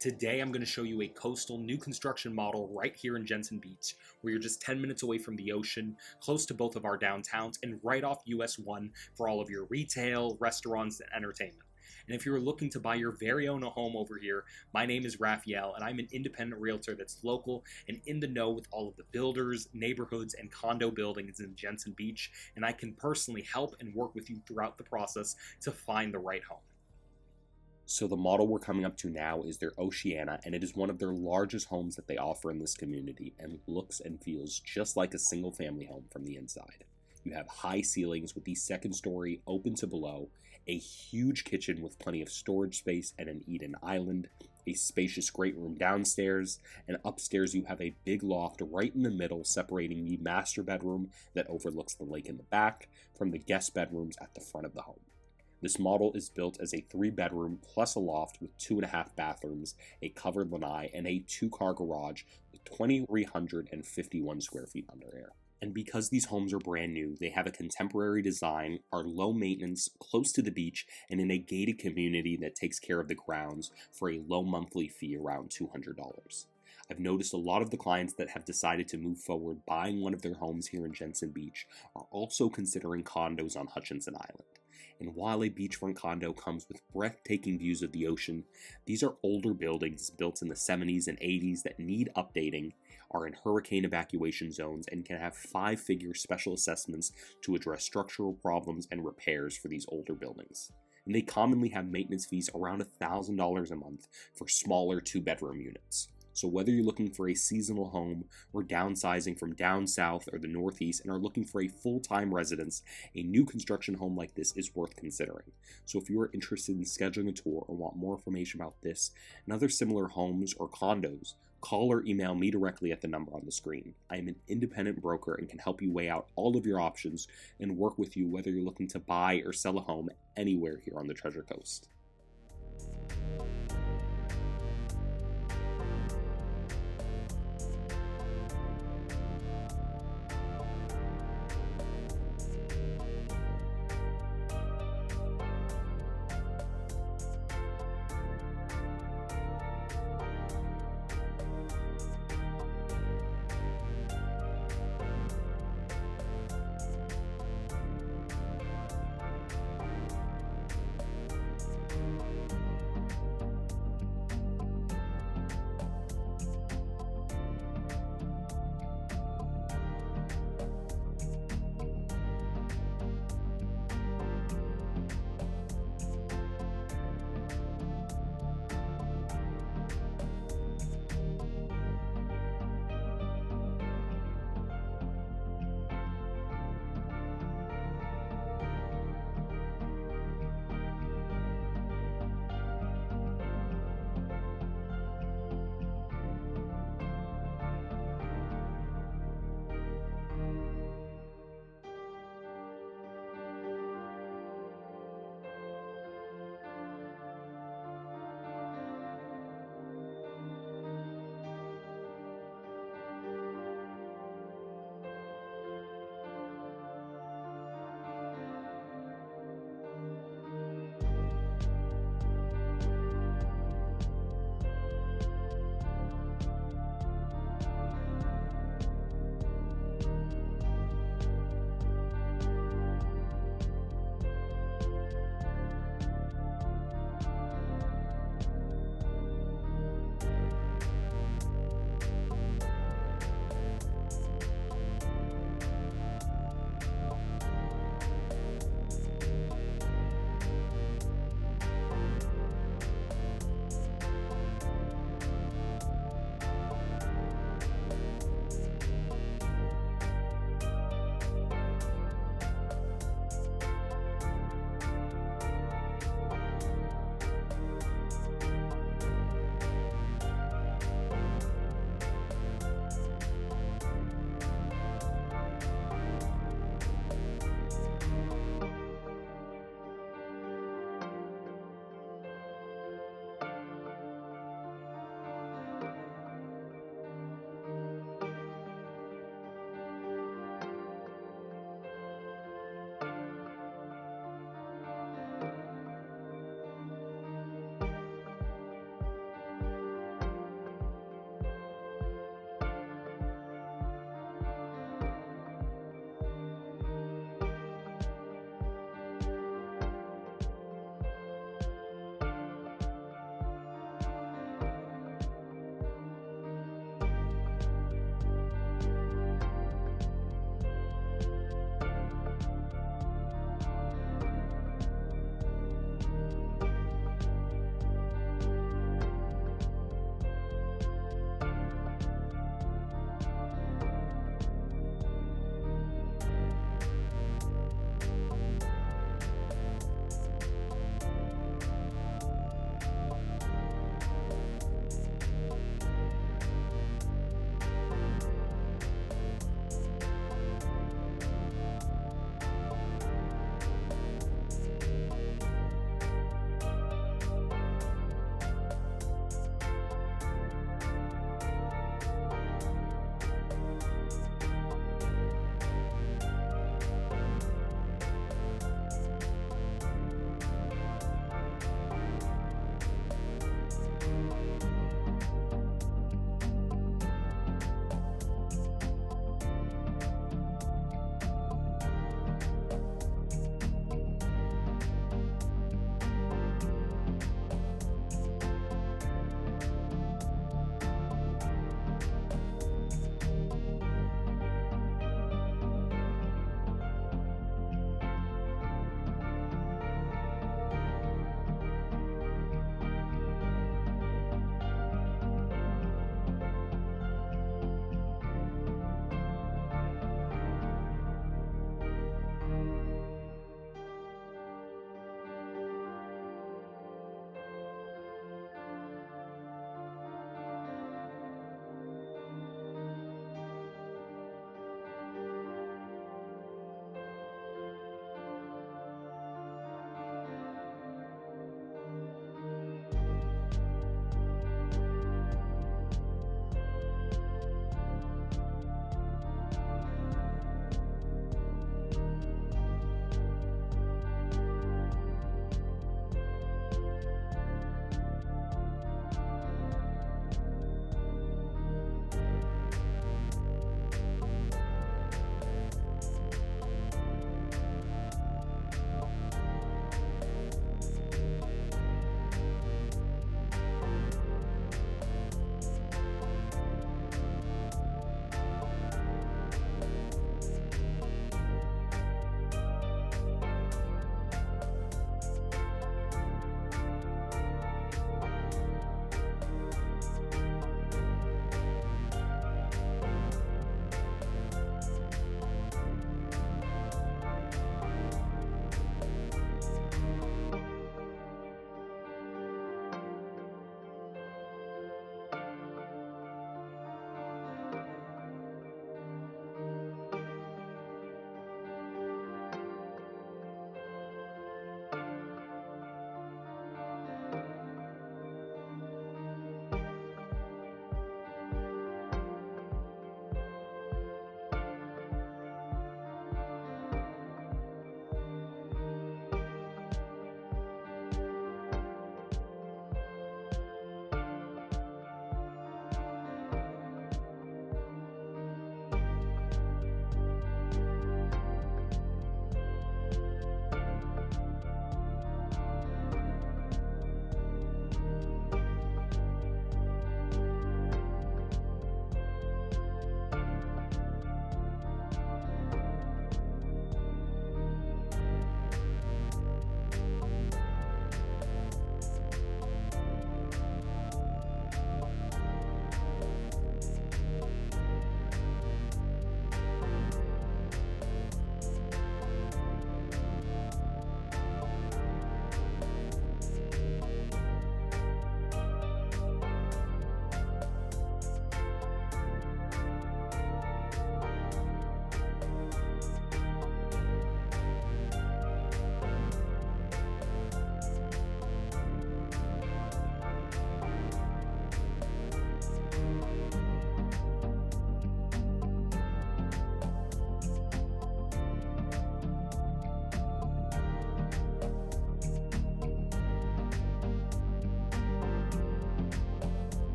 Today, I'm going to show you a coastal new construction model right here in Jensen Beach, where you're just 10 minutes away from the ocean, close to both of our downtowns, and right off US 1 for all of your retail, restaurants, and entertainment. And if you're looking to buy your very own home over here, my name is Raphael, and I'm an independent realtor that's local and in the know with all of the builders, neighborhoods, and condo buildings in Jensen Beach, and I can personally help and work with you throughout the process to find the right home. So the model we're coming up to now is their Oceana, and it is one of their largest homes that they offer in this community and looks and feels just like a single family home from the inside. You have high ceilings with the second story open to below, a huge kitchen with plenty of storage space and an eat-in island, a spacious great room downstairs, and upstairs you have a big loft right in the middle separating the master bedroom that overlooks the lake in the back from the guest bedrooms at the front of the home. This model is built as a 3-bedroom plus a loft with 2.5 bathrooms, a covered lanai, and a 2-car garage with 2,351 square feet under air. And because these homes are brand new, they have a contemporary design, are low maintenance, close to the beach, and in a gated community that takes care of the grounds for a low monthly fee around $200. I've noticed a lot of the clients that have decided to move forward buying one of their homes here in Jensen Beach are also considering condos on Hutchinson Island. And while a beachfront condo comes with breathtaking views of the ocean, these are older buildings built in the 70s and 80s that need updating, are in hurricane evacuation zones, and can have 5-figure special assessments to address structural problems and repairs for these older buildings. And they commonly have maintenance fees around $1,000 a month for smaller 2-bedroom units. So whether you're looking for a seasonal home or downsizing from down south or the northeast and are looking for a full-time residence, a new construction home like this is worth considering. So if you are interested in scheduling a tour or want more information about this and other similar homes or condos, call or email me directly at the number on the screen. I am an independent broker and can help you weigh out all of your options and work with you whether you're looking to buy or sell a home anywhere here on the Treasure Coast.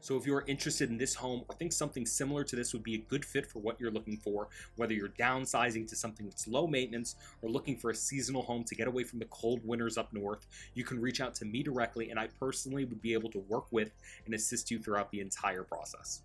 So if you're interested in this home or think something similar to this would be a good fit for what you're looking for, whether you're downsizing to something that's low maintenance or looking for a seasonal home to get away from the cold winters up north, you can reach out to me directly, and I personally would be able to work with and assist you throughout the entire process.